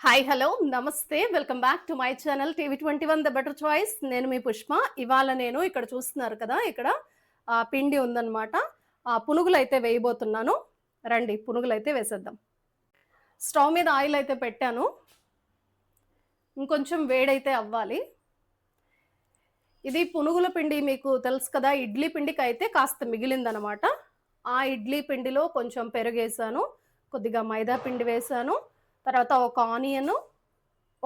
Hi hello నమస్తే welcome back to my channel TV 21 the better choice. నేను మీ పుష్ప. ఇవాళ నేను ఇక్కడ చూస్తున్నారు కదా, ఇక్కడ పిండి ఉందన్నమాట. పునుగులైతే వేయబోతున్నాను. రండి పునుగులైతే వేసేద్దాం. స్టవ్ మీద ఆయిల్ అయితే పెట్టాను. ఇంకొంచెం వేడైతే అవ్వాలి. ఇది పునుగుల పిండి మీకు తెలుసు కదా, ఇడ్లీ పిండికి అయితే కాస్త మిగిలిందనమాట. ఆ ఇడ్లీ పిండిలో కొంచెం పెరుగేసాను, కొద్దిగా మైదా పిండి వేసాను, తర్వాత ఒక ఆనియన్,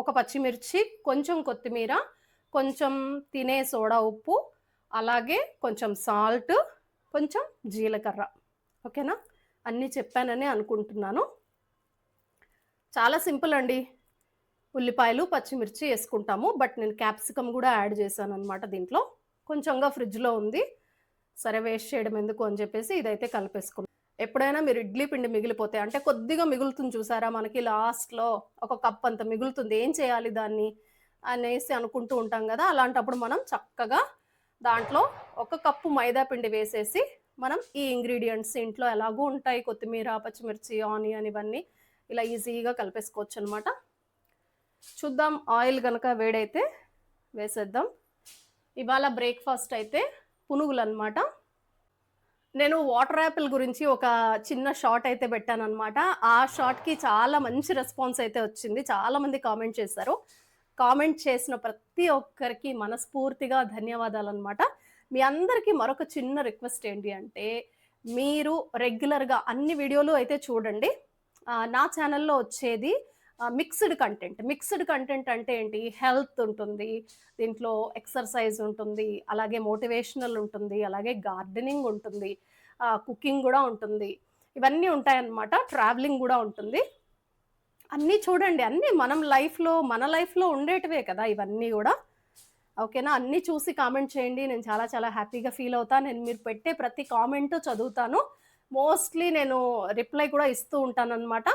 ఒక పచ్చిమిర్చి, కొంచెం కొత్తిమీర, కొంచెం తినే సోడా ఉప్పు, అలాగే కొంచెం సాల్ట్, కొంచెం జీలకర్ర. ఓకేనా? అన్నీ చెప్పానని అనుకుంటున్నాను. చాలా సింపుల్ అండి. ఉల్లిపాయలు, పచ్చిమిర్చి వేసుకుంటాము, బట్ నేను క్యాప్సికమ్ కూడా యాడ్ చేశాను అనమాట దీంట్లో. కొంచెంగా ఫ్రిడ్జ్లో ఉంది, సరే వేస్ట్ చేయడం ఎందుకు అని చెప్పేసి ఇదైతే కలిపేసుకున్నాను. ఎప్పుడైనా మీరు ఇడ్లీ పిండి మిగిలిపోతే, అంటే కొద్దిగా మిగులుతుంది చూసారా, మనకి లాస్ట్లో ఒక కప్ అంత మిగులుతుంది, ఏం చేయాలి దాన్ని అనేసి అనుకుంటూ ఉంటాం కదా. అలాంటప్పుడు మనం చక్కగా దాంట్లో ఒక కప్పు మైదా పిండి వేసేసి మనం ఈ ఇంగ్రీడియంట్స్ ఇంట్లో ఎలాగూ ఉంటాయి, కొత్తిమీర, పచ్చిమిర్చి, ఆనియన్, ఇవన్నీ ఇలా ఈజీగా కలిపేసుకోవచ్చు అనమాట. చూద్దాం, ఆయిల్ కనుక వేడైతే వేసేద్దాం. ఇవాళ బ్రేక్ఫాస్ట్ అయితే పునుగులు అనమాట. నేను వాటర్ యాపిల్ గురించి ఒక చిన్న షార్ట్ అయితే పెట్టాను అనమాట. ఆ షార్ట్కి చాలా మంచి రెస్పాన్స్ అయితే వచ్చింది, చాలామంది కామెంట్ చేశారు. కామెంట్ చేసిన ప్రతి ఒక్కరికి మనస్ఫూర్తిగా ధన్యవాదాలు అనమాట. మీ అందరికీ మరొక చిన్న రిక్వెస్ట్ ఏంటి అంటే, మీరు రెగ్యులర్గా అన్ని వీడియోలు అయితే చూడండి. నా ఛానల్లో వచ్చేది మిక్స్డ్ కంటెంట్ అంటే ఏంటి, హెల్త్ ఉంటుంది, దీంట్లో ఎక్సర్సైజ్ ఉంటుంది, అలాగే మోటివేషనల్ ఉంటుంది, అలాగే గార్డెనింగ్ ఉంటుంది, కుకింగ్ కూడా ఉంటుంది, ఇవన్నీ ఉంటాయన్నమాట. ట్రావెలింగ్ కూడా ఉంటుంది. అన్నీ చూడండి, అన్నీ మన లైఫ్లో ఉండేటివే కదా ఇవన్నీ కూడా. ఓకేనా? అన్నీ చూసి కామెంట్ చేయండి, నేను చాలా చాలా హ్యాపీగా ఫీల్ అవుతాను. నేను మీరు పెట్టే ప్రతి కామెంట్ చదువుతాను, మోస్ట్లీ నేను రిప్లై కూడా ఇస్తూ ఉంటాను అనమాట.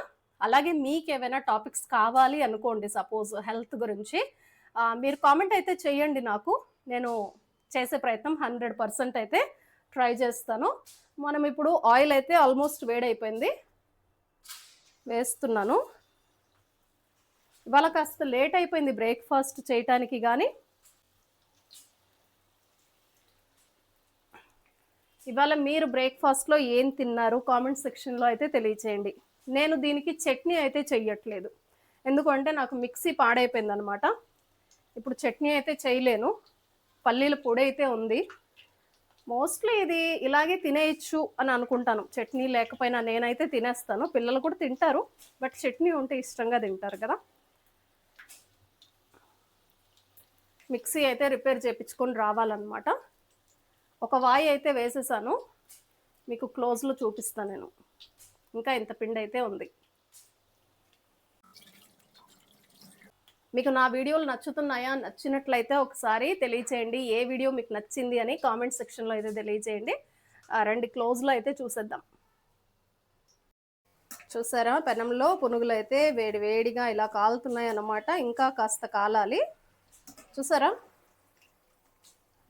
అలాగే మీకు ఏమైనా టాపిక్స్ కావాలి అనుకోండి, సపోజ్ హెల్త్ గురించి, మీరు కామెంట్ అయితే చేయండి నాకు. నేను చేసే ప్రయత్నం 100% అయితే ట్రై చేస్తాను. మనం ఇప్పుడు ఆయిల్ అయితే ఆల్మోస్ట్ వేడైపోయింది, వేస్తున్నాను. ఇవాళ కాస్త లేట్ అయిపోయింది బ్రేక్ఫాస్ట్ చేయటానికి, కానీ ఇవాళ మీరు బ్రేక్ఫాస్ట్లో ఏం తిన్నారు కామెంట్ సెక్షన్లో అయితే తెలియచేయండి. నేను దీనికి చట్నీ అయితే చెయ్యట్లేదు, ఎందుకంటే నాకు మిక్సీ పాడైపోయింది అనమాట. ఇప్పుడు చట్నీ అయితే చేయలేను, పల్లీల పొడి అయితే ఉంది. మోస్ట్లీ ఇది ఇలాగే తినేయచ్చు అని అనుకుంటాను, చట్నీ లేకపోయినా నేనైతే తినేస్తాను. పిల్లలు కూడా తింటారు, బట్ చట్నీ ఉంటే ఇష్టంగా తింటారు కదా. మిక్సీ అయితే రిపేర్ చేయించుకొని రావాలన్నమాట. ఒక వాయి అయితే వేసేసాను, మీకు క్లోజ్లో చూపిస్తాను నేను. ఇంకా ఇంత పిండి అయితే ఉంది. మీకు నా వీడియోలు నచ్చుతున్నాయా, నచ్చినట్లయితే ఒకసారి తెలియచేయండి. ఏ వీడియో మీకు నచ్చింది అని కామెంట్ సెక్షన్లో అయితే తెలియచేయండి. రండి క్లోజ్లో అయితే చూసేద్దాం. చూసారా, పెనంలో పునుగులు అయితే వేడి వేడిగా ఇలా కాలుతున్నాయి అన్నమాట. ఇంకా కాస్త కాలాలి. చూసారా,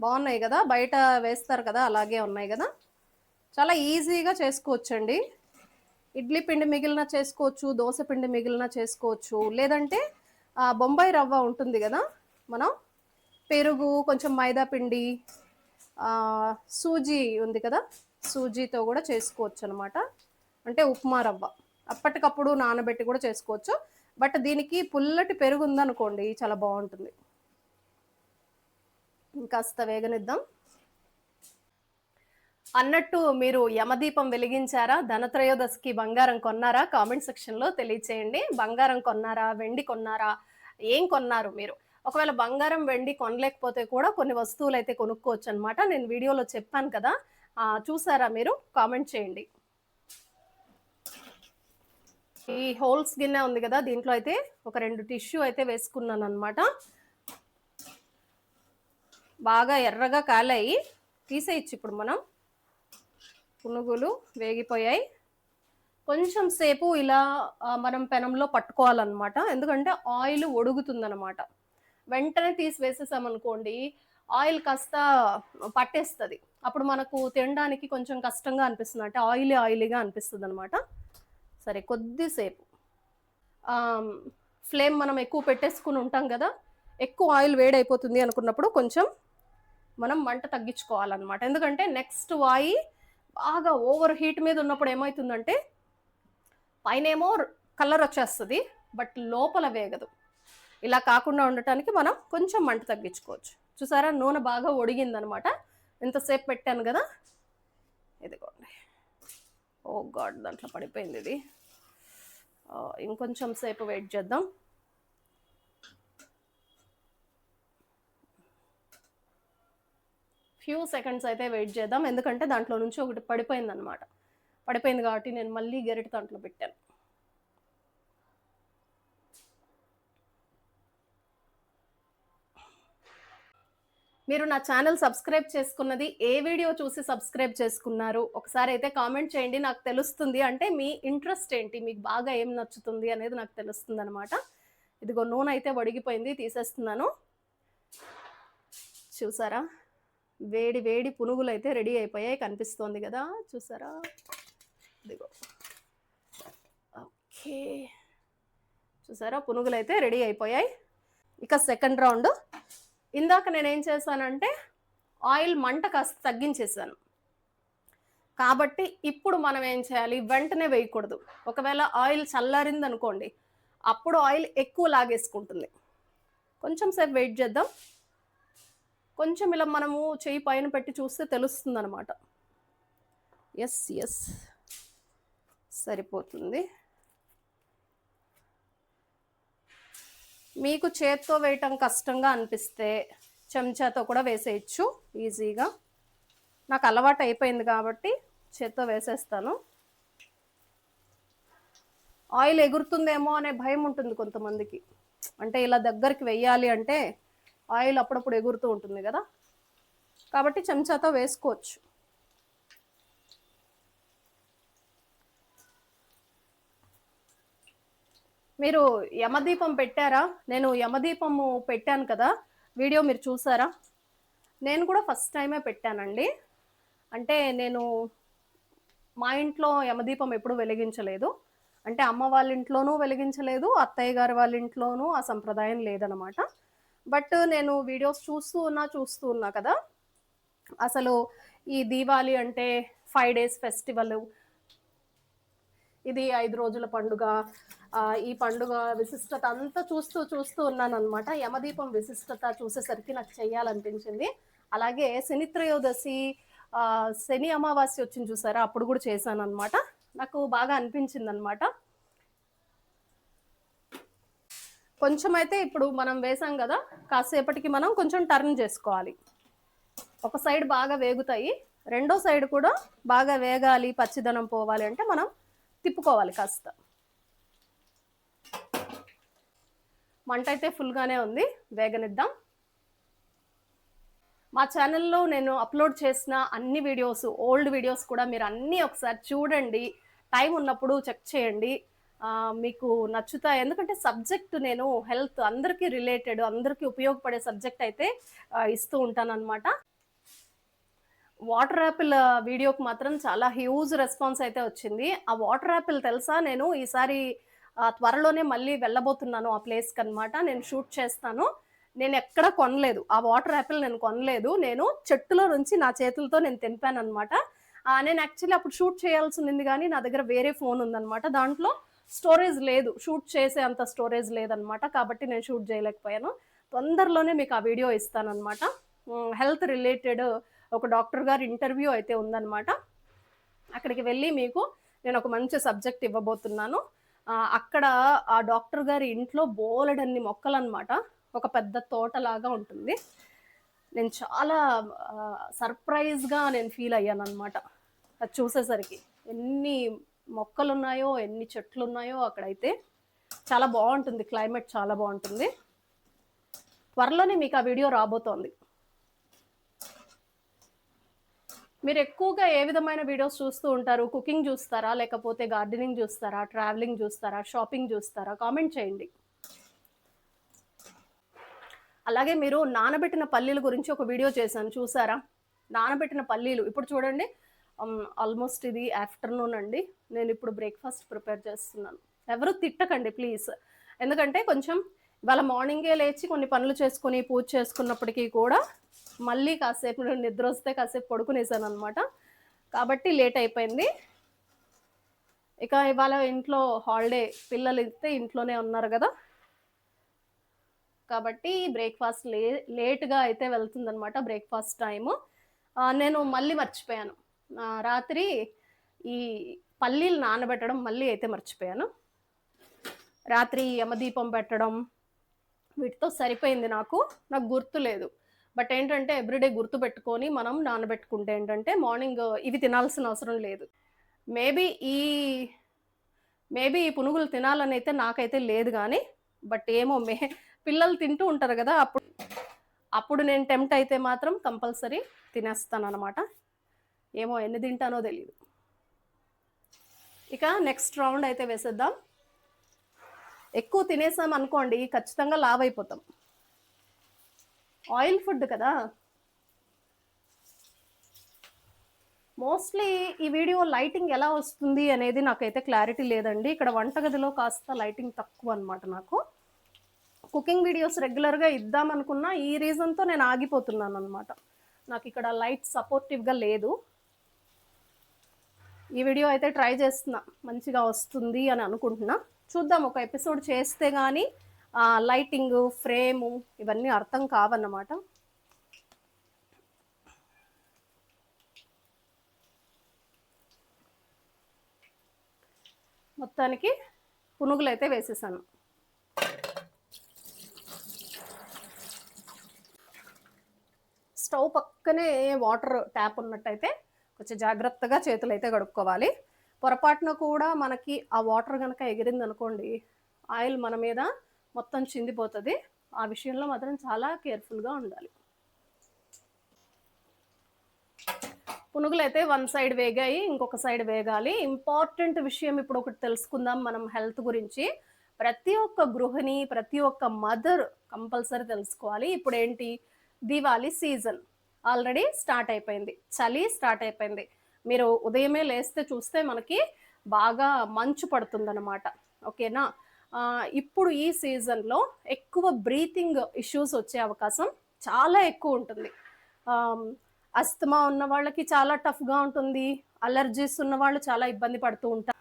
బాగున్నాయి కదా, బయట వేస్తారు కదా అలాగే ఉన్నాయి కదా. చాలా ఈజీగా చేసుకోవచ్చండి. ఇడ్లీ పిండి మిగిలిన చేసుకోవచ్చు, దోశ పిండి మిగిలిన చేసుకోవచ్చు, లేదంటే బొంబాయి రవ్వ ఉంటుంది కదా, మనం పెరుగు, కొంచెం మైదా పిండి, సూజీ ఉంది కదా, సూజీతో కూడా చేసుకోవచ్చు అనమాట. అంటే ఉప్మా రవ్వ అప్పటికప్పుడు నానబెట్టి కూడా చేసుకోవచ్చు, బట్ దీనికి పుల్లటి పెరుగు ఉందనుకోండి చాలా బాగుంటుంది. ఇంకాస్త వేగనిద్దాం. అన్నట్టు మీరు యమదీపం వెలిగించారా? ధనత్రయోదశికి బంగారం కొన్నారా? కామెంట్ సెక్షన్లో తెలియచేయండి. బంగారం కొన్నారా, వెండి కొన్నారా, ఏం కొన్నారు మీరు? ఒకవేళ బంగారం, వెండి కొనలేకపోతే కూడా కొన్ని వస్తువులు అయితే కొనుక్కోవచ్చు అనమాట. నేను వీడియోలో చెప్పాను కదా, చూసారా మీరు? కామెంట్ చేయండి. ఈ హోల్స్ గిన్నె ఉంది కదా, దీంట్లో అయితే ఒక 2 టిష్యూ అయితే వేసుకున్నాను అనమాట. బాగా ఎర్రగా కాలాయి, తీసేయచ్చు ఇప్పుడు మనం. పునుగులు వేగిపోయాయి. కొంచెం సేపు ఇలా మనం పెనంలో పట్టుకోవాలన్నమాట, ఎందుకంటే ఆయిల్ ఒడుగుతుందన్నమాట. వెంటనే తీసి వేసేసామనుకోండి, ఆయిల్ కాస్త పట్టేస్తుంది, అప్పుడు మనకు తినడానికి కొంచెం కష్టంగా అనిపిస్తుంది, అంటే ఆయిలీగా అనిపిస్తుంది అనమాట. సరే, కొద్దిసేపు ఫ్లేమ్ మనం ఎక్కువ పెట్టేసుకుని ఉంటాం కదా, ఎక్కువ ఆయిల్ వేడైపోతుంది అనుకున్నప్పుడు కొంచెం మనం మంట తగ్గించుకోవాలన్నమాట. ఎందుకంటే నెక్స్ట్ వాయి బాగా ఓవర్ హీట్ మీద ఉన్నప్పుడు ఏమవుతుందంటే పైనేమో కలర్ వచ్చేస్తుంది, బట్ లోపల వేగదు. ఇలా కాకుండా ఉండటానికి మనం కొంచెం మంట తగ్గించుకోవచ్చు. చూసారా, నూనె బాగా ఒడిగిందనమాట. ఇంతసేపు పెట్టాను కదా, ఇదిగోండి. ఓ గాడ్, దాంట్లో పడిపోయింది ఇది. ఇంకొంచెం సేపు వెయిట్ చేద్దాం. ఫ్యూ సెకండ్స్ అయితే వెయిట్ చేద్దాం, ఎందుకంటే దాంట్లో నుంచి ఒకటి పడిపోయింది అనమాట. పడిపోయింది కాబట్టి నేను మళ్ళీ గరిటె దాంట్లో పెట్టాను. మీరు నా ఛానల్ సబ్స్క్రైబ్ చేసుకున్నది ఏ వీడియో చూసి సబ్స్క్రైబ్ చేసుకున్నారు ఒకసారి అయితే కామెంట్ చేయండి, నాకు తెలుస్తుంది. అంటే మీ ఇంట్రెస్ట్ ఏంటి, మీకు బాగా ఏం నచ్చుతుంది అనేది నాకు తెలుస్తుంది అనమాట. ఇదిగో నూనె అయితే వడిగిపోయింది, తీసేస్తున్నాను. చూసారా, వేడి వేడి పునుగులు అయితే రెడీ అయిపోయాయి, కనిపిస్తోంది కదా, చూసారా. ఇదిగో ఓకే, చూసారా, పునుగులు అయితే రెడీ అయిపోయాయి. ఇక సెకండ్ రౌండ్. ఇందాక నేనేం చేశానంటే ఆయిల్ మంట కాస్త తగ్గించేసాను, కాబట్టి ఇప్పుడు మనం ఏం చేయాలి, వెంటనే వేయకూడదు. ఒకవేళ ఆయిల్ చల్లారింది అనుకోండి, అప్పుడు ఆయిల్ ఎక్కువ లాగేసుకుంటుంది. కొంచెం సేపు వెయిట్ చేద్దాం. కొంచెం ఇలా మనము చెయ్యి పైన పెట్టి చూస్తే తెలుస్తుంది అనమాట. ఎస్ ఎస్, సరిపోతుంది. మీకు చేత్తో వేయటం కష్టంగా అనిపిస్తే చెంచాతో కూడా వేసేయచ్చు ఈజీగా. నాకు అలవాటు అయిపోయింది కాబట్టి చేత్తో వేసేస్తాను. ఆయిల్ ఎగురుతుందేమో అనే భయం ఉంటుంది కొంతమందికి, అంటే ఇలా దగ్గరికి వెయ్యాలి అంటే ఆయిల్ అప్పుడప్పుడు ఎగురుతూ ఉంటుంది కదా, కాబట్టి చెంచాతో వేసుకోవచ్చు. మీరు యమదీపం పెట్టారా? నేను యమదీపము పెట్టాను కదా, వీడియో మీరు చూసారా? నేను కూడా ఫస్ట్ టైమే పెట్టానండి. అంటే నేను మా ఇంట్లో యమదీపం ఎప్పుడు వెలిగించలేదు. అంటే అమ్మ వాళ్ళ ఇంట్లోనూ వెలిగించలేదు, అత్తయ్య గారి వాళ్ళ ఇంట్లోనూ ఆ సంప్రదాయం లేదనమాట. బట్ నేను వీడియోస్ చూస్తూ ఉన్నా కదా, అసలు ఈ దీవాలి అంటే 5 days ఫెస్టివల్, ఇది 5 రోజుల పండుగ, ఈ పండుగ విశిష్టత అంతా చూస్తూ ఉన్నాను అనమాట. యమదీపం విశిష్టత చూసేసరికి నాకు చెయ్యాలనిపించింది. అలాగే శనిత్రయోదశి, శని అమావాస్య వచ్చింది చూసారా, అప్పుడు కూడా చేశాను అనమాట. నాకు బాగా అనిపించింది అనమాట. కొంచెం అయితే ఇప్పుడు మనం వేసాం కదా, కాసేపటికి మనం కొంచెం టర్న్ చేసుకోవాలి. ఒక సైడ్ బాగా వేగుతాయి, రెండో సైడ్ కూడా బాగా వేగాలి, పచ్చిదనం పోవాలి అంటే మనం తిప్పుకోవాలి కాస్త. మంట అయితే ఫుల్గానే ఉంది, వేగనిద్దాం. మా ఛానల్లో నేను అప్లోడ్ చేసిన అన్ని వీడియోస్, ఓల్డ్ వీడియోస్ కూడా మీరు అన్నీ ఒకసారి చూడండి, టైం ఉన్నప్పుడు చెక్ చేయండి, మీకు నచ్చుతాయి. ఎందుకంటే సబ్జెక్ట్ నేను హెల్త్ అందరికీ రిలేటెడ్, అందరికీ ఉపయోగపడే సబ్జెక్ట్ అయితే ఇస్తూ ఉంటానన్నమాట. వాటర్ యాపిల్ వీడియోకి మాత్రం చాలా హ్యూజ్ రెస్పాన్స్ అయితే వచ్చింది. ఆ వాటర్ యాపిల్ తెలుసా, నేను ఈసారి త్వరలోనే మళ్ళీ వెళ్ళబోతున్నాను ఆ ప్లేస్కి అనమాట. నేను షూట్ చేస్తాను. నేను ఎక్కడ కొనలేదు ఆ వాటర్ యాపిల్, నేను కొనలేదు. నేను చెట్టులో నుంచి నా చేతులతో నేను తెంపాను అనమాట. నేను యాక్చువల్లీ అప్పుడు షూట్ చేయాల్సి ఉంది, కానీ నా దగ్గర వేరే ఫోన్ ఉందన్నమాట, దాంట్లో స్టోరేజ్ లేదు, షూట్ చేసే అంత స్టోరేజ్ లేదనమాట, కాబట్టి నేను షూట్ చేయలేకపోయాను. తొందరలోనే మీకు ఆ వీడియో ఇస్తానన్నమాట. హెల్త్ రిలేటెడ్ ఒక డాక్టర్ గారి ఇంటర్వ్యూ అయితే ఉందన్నమాట. అక్కడికి వెళ్ళి మీకు నేను ఒక మంచి సబ్జెక్ట్ ఇవ్వబోతున్నాను. అక్కడ ఆ డాక్టర్ గారి ఇంట్లో బోలెడన్ని మొక్కలు అనమాట, ఒక పెద్ద తోటలాగా ఉంటుంది. నేను చాలా సర్ప్రైజ్గా నేను ఫీల్ అయ్యాను అనమాట అది చూసేసరికి. ఎన్ని మొక్కలు ఉన్నాయో, ఎన్ని చెట్లు ఉన్నాయో అక్కడైతే. చాలా బాగుంటుంది, క్లైమేట్ చాలా బాగుంటుంది. త్వరలోనే మీకు ఆ వీడియో రాబోతోంది. మీరు ఎక్కువగా ఏ విధమైన వీడియోస్ చూస్తూ ఉంటారు? కుకింగ్ చూస్తారా, లేకపోతే గార్డెనింగ్ చూస్తారా, ట్రావెలింగ్ చూస్తారా, షాపింగ్ చూస్తారా? కామెంట్ చేయండి. అలాగే మీరు నానబెట్టిన పల్లీల గురించి ఒక వీడియో చేశాను, చూసారా? నానబెట్టిన పల్లీలు ఇప్పుడు చూడండి, ఆల్మోస్ట్ ఇది ఆఫ్టర్నూన్ అండి. నేను ఇప్పుడు బ్రేక్ఫాస్ట్ ప్రిపేర్ చేస్తున్నాను. ఎవరు తిట్టకండి ప్లీజ్. ఎందుకంటే కొంచెం ఇవాళ మార్నింగే లేచి కొన్ని పనులు చేసుకొని పూజ చేసుకున్నప్పటికీ కూడా మళ్ళీ కాసేపు నిద్ర వస్తే కాసేపు పడుకునేసాను అనమాట. కాబట్టి లేట్ అయిపోయింది. ఇక ఇవాళ ఇంట్లో హాలిడే, పిల్లలు ఇస్తే ఇంట్లోనే ఉన్నారు కదా, కాబట్టి బ్రేక్ఫాస్ట్ లేట్గా అయితే వెళ్తుందనమాట బ్రేక్ఫాస్ట్ టైము. నేను మళ్ళీ మర్చిపోయాను. రాత్రి ఈ పల్లీలు నానబెట్టడం మళ్ళీ అయితే మర్చిపోయాను. రాత్రి యమదీపం పెట్టడం వీటితో సరిపోయింది నాకు గుర్తులేదు. బట్ ఏంటంటే ఎవ్రీడే గుర్తు పెట్టుకొని మనం నానబెట్టుకుంటే ఏంటంటే మార్నింగ్ ఇవి తినాల్సిన అవసరం లేదు. మేబీ ఈ మేబీ ఈ పునుగులు తినాలని అయితే నాకైతే లేదు కానీ, బట్ ఏమో పిల్లలు తింటూ ఉంటారు కదా, అప్పుడు నేను టెంప్ట్ అయితే మాత్రం కంపల్సరీ తినేస్తాను అనమాట. ఏమో ఎన్ని తింటానో తెలియదు. ఇక నెక్స్ట్ రౌండ్ అయితే వేసేద్దాం. ఎక్కువ తినేసాం అనుకోండి ఖచ్చితంగా లావ్ అయిపోతాం. ఆయిల్ ఫుడ్ కదా. మోస్ట్లీ ఈ వీడియో లైటింగ్ ఎలా వస్తుంది అనేది నాకైతే క్లారిటీ లేదండి. ఇక్కడ వంటగదిలో కాస్త లైటింగ్ తక్కువ అనమాట. నాకు కుకింగ్ వీడియోస్ రెగ్యులర్గా ఇద్దామనుకున్నా ఈ రీజన్తో నేను ఆగిపోతున్నాను అనమాట. నాకు ఇక్కడ లైట్ సపోర్టివ్గా లేదు. ఈ వీడియో అయితే ట్రై చేస్తున్నా, మంచిగా వస్తుంది అని అనుకుంటున్నా. చూద్దాం, ఒక ఎపిసోడ్ చేస్తే కానీ లైటింగ్, ఫ్రేము ఇవన్నీ అర్థం కావన్నమాట. మొత్తానికి పునుగులు అయితే వేసేసాను. స్టవ్ పక్కనే వాటర్ ట్యాప్ ఉన్నట్టయితే కొంచెం జాగ్రత్తగా చేతులు అయితే కడుక్కోవాలి. పొరపాటున కూడా మనకి ఆ వాటర్ కనుక ఎగిరింది అనుకోండి, ఆయిల్ మన మీద మొత్తం చిందిపోతుంది. ఆ విషయంలో మాత్రం చాలా కేర్ఫుల్గా ఉండాలి. పునుగులు అయితే వన్ సైడ్ వేగాయి, ఇంకొక సైడ్ వేగాలి. ఇంపార్టెంట్ విషయం ఇప్పుడు ఒకటి తెలుసుకుందాం మనం హెల్త్ గురించి. ప్రతి ఒక్క గృహిణి, ప్రతి ఒక్క మదర్ కంపల్సరీ తెలుసుకోవాలి. ఇప్పుడు ఏంటి, దివాళీ సీజన్ ఆల్రెడీ స్టార్ట్ అయిపోయింది, చలి స్టార్ట్ అయిపోయింది. మీరు ఉదయమే లేస్తే చూస్తే మనకి బాగా మంచు పడుతుందన్నమాట. ఓకేనా. ఇప్పుడు ఈ సీజన్లో ఎక్కువ బ్రీతింగ్ ఇష్యూస్ వచ్చే అవకాశం చాలా ఎక్కువ ఉంటుంది. అస్తమా ఉన్న వాళ్ళకి చాలా టఫ్గా ఉంటుంది. అలర్జీస్ ఉన్న వాళ్ళు చాలా ఇబ్బంది పడుతూ ఉంటారు.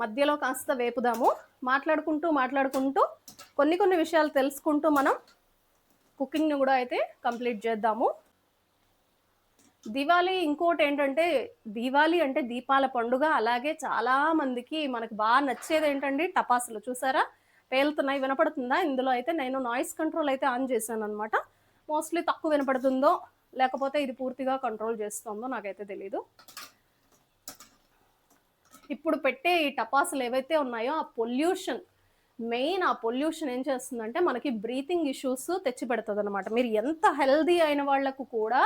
మధ్యలో కాస్త వేపుదాము. మాట్లాడుకుంటూ కొన్ని విషయాలు తెలుసుకుంటూ మనం కుకింగ్ని కూడా అయితే కంప్లీట్ చేద్దాము. దివాళీ ఇంకోటి ఏంటంటే, దివాళీ అంటే దీపాల పండుగ. అలాగే చాలా మందికి మనకు బాగా నచ్చేది ఏంటండి, టపాసులు. చూసారా పేలుతున్నాయి, వినపడుతుందా? ఇందులో అయితే నేను నాయిస్ కంట్రోల్ అయితే ఆన్ చేశాను అనమాట. మోస్ట్లీ తక్కువ వినపడుతుందో లేకపోతే ఇది పూర్తిగా కంట్రోల్ చేస్తుందో నాకైతే తెలీదు. ఇప్పుడు పెట్టే ఈ టపాసులు ఏవైతే ఉన్నాయో ఆ పొల్యూషన్ ఏం చేస్తుందంటే మనకి బ్రీతింగ్ ఇష్యూస్ తెచ్చి పెడుతుంది అనమాట. మీరు ఎంత హెల్దీ అయిన వాళ్లకు కూడా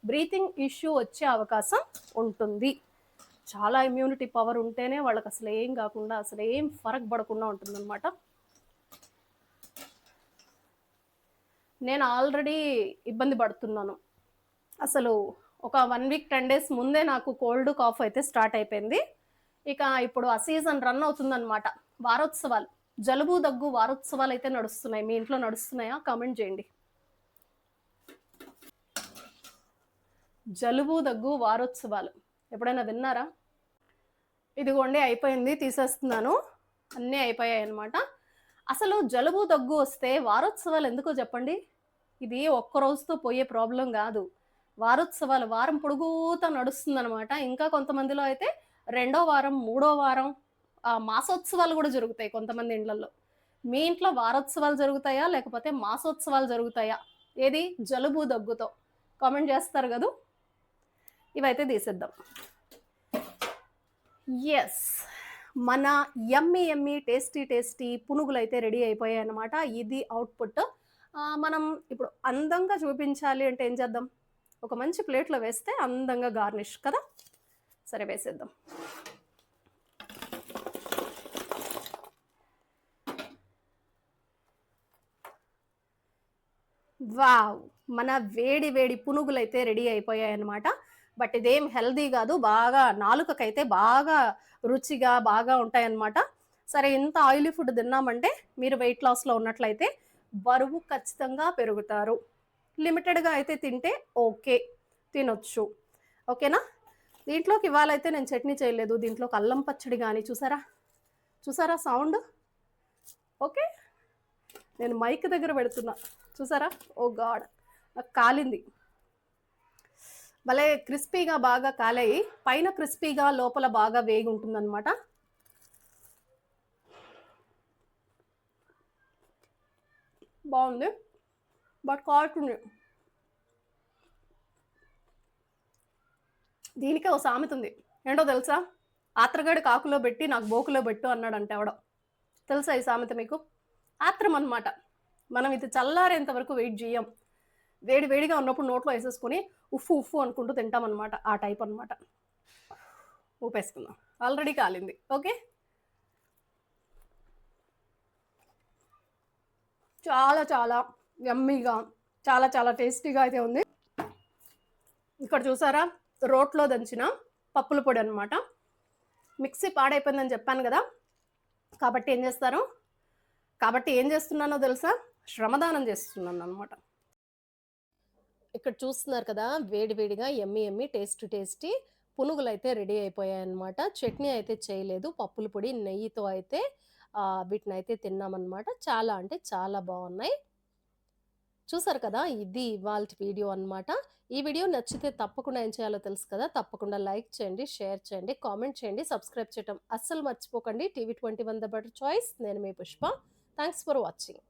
బ్రీతింగ్ ఇష్యూ వచ్చే అవకాశం ఉంటుంది. చాలా ఇమ్యూనిటీ పవర్ ఉంటేనే వాళ్ళకి అసలు ఏం కాకుండా, అసలు ఏం ఫరక్ పడకుండా ఉంటుంది అనమాట. నేను ఆల్రెడీ ఇబ్బంది పడుతున్నాను. అసలు ఒక 1 వీక్ 10 డేస్ ముందే నాకు కోల్డ్ కాఫ్ అయితే స్టార్ట్ అయిపోయింది. ఇక ఇప్పుడు ఆ సీజన్ రన్ అవుతుందన్నమాట. వారోత్సవాలు, జలుబు దగ్గు వారోత్సవాలు అయితే నడుస్తున్నాయి. మీ ఇంట్లో నడుస్తున్నాయా? కామెంట్ చేయండి. జలుబు దగ్గు వారోత్సవాలు ఎప్పుడైనా విన్నారా? ఇదిగోండి అయిపోయింది, తీసేస్తున్నాను. అన్నీ అయిపోయాయి అన్నమాట. అసలు జలుబు దగ్గు వస్తే వారోత్సవాలు ఎందుకో చెప్పండి. ఇది ఒక్క రోజుతో పోయే ప్రాబ్లం కాదు. వారోత్సవాలు వారం పొడుగుతా నడుస్తుందన్నమాట. ఇంకా కొంతమందిలో అయితే 2వ వారం, 3వ వారం మాసోత్సవాలు కూడా జరుగుతాయి కొంతమంది ఇండ్లలో. మీ ఇంట్లో వారోత్సవాలు జరుగుతాయా లేకపోతే మాసోత్సవాలు జరుగుతాయా? ఏది జలుబు దగ్గుతో కామెంట్ చేస్తారు కదా. ఇవైతే తీసేద్దాం. ఎస్, మన యమ్మీ టేస్టీ పునుగులు అయితే రెడీ అయిపోయాయి అన్నమాట. ఇది అవుట్పుట్. మనం ఇప్పుడు అందంగా చూపించాలి అంటే ఏం చేద్దాం, ఒక మంచి ప్లేట్లో వేస్తే అందంగా గార్నిష్ కదా. సరే వేసేద్దాం. వావ్, మన వేడి పునుగులు అయితే రెడీ అయిపోయాయి అన్నమాట. బట్ ఇదేం హెల్దీ కాదు, బాగా నాలుకకైతే బాగా రుచిగా బాగా ఉంటాయన్నమాట. సరే ఇంత ఆయిలీ ఫుడ్ తిన్నామంటే మీరు వెయిట్ లాస్లో ఉన్నట్లయితే బరువు ఖచ్చితంగా పెరుగుతారు. లిమిటెడ్గా అయితే తింటే ఓకే, తినొచ్చు. ఓకేనా? దీంట్లోకి ఇవాళైతే నేను చట్నీ చేయలేదు. దీంట్లోకి అల్లం పచ్చడి కానీ చూసారా, చూసారా సౌండ్? ఓకే, నేను మైక్ దగ్గర పెడుతున్నా, చూసారా? ఓ గాడ్, నాకు కాలింది. భలే క్రిస్పీగా బాగా కాలాయి, పైన క్రిస్పీగా లోపల బాగా వేగి ఉంటుందన్నమాట. బాగుంది, బట్ కాల్తుంది. దీనికే ఓ సామెత ఉంది, ఏంటో తెలుసా? ఆత్రగాడి కాకులో పెట్టి నాకు బోకులో పెట్టు అన్నాడంటే ఎవడో. తెలుసా ఈ సామెత మీకు? ఆత్రం అనమాట. మనం ఇది చల్లారేంత వరకు వెయిట్ చేయం, వేడి వేడిగా ఉన్నప్పుడు నోట్లో వేసేసుకొని ఉఫ్ఫు ఉఫ్ఫు అనుకుంటూ తింటామన్నమాట. ఆ టైప్ అనమాట. ఊపేసుకుందాం, ఆల్రెడీ కాలింది. ఓకే, చాలా చాలా యమ్మీగా, చాలా చాలా టేస్టీగా అయితే ఉంది. ఇక్కడ చూసారా, రోట్లో దంచిన పప్పుల పొడి అనమాట. మిక్సీ పాడైపోయిందని చెప్పాను కదా, కాబట్టి ఏం చేస్తున్నానో తెలుసా? శ్రమదానం చేస్తున్నాను అనమాట. ఇక్కడ చూస్తున్నారు కదా, వేడి వేడిగా ఎమ్మి ఎమ్మి టేస్టీ పునుగులు అయితే రెడీ అయిపోయాయి అనమాట. చట్నీ అయితే చేయలేదు, పప్పుల పొడి నెయ్యితో అయితే వీటిని అయితే తిన్నామన్నమాట. చాలా అంటే చాలా బాగున్నాయి. చూసారు కదా, ఇది ఇవాల్టి వీడియో అన్నమాట. ఈ వీడియో నచ్చితే తప్పకుండా ఏం చేయాలో తెలుసు కదా, తప్పకుండా లైక్ చేయండి, షేర్ చేయండి, కామెంట్ చేయండి, సబ్స్క్రైబ్ చేయడం అస్సలు మర్చిపోకండి. TV 21 the better choice. నేను మీ పుష్ప. Thanks for watching.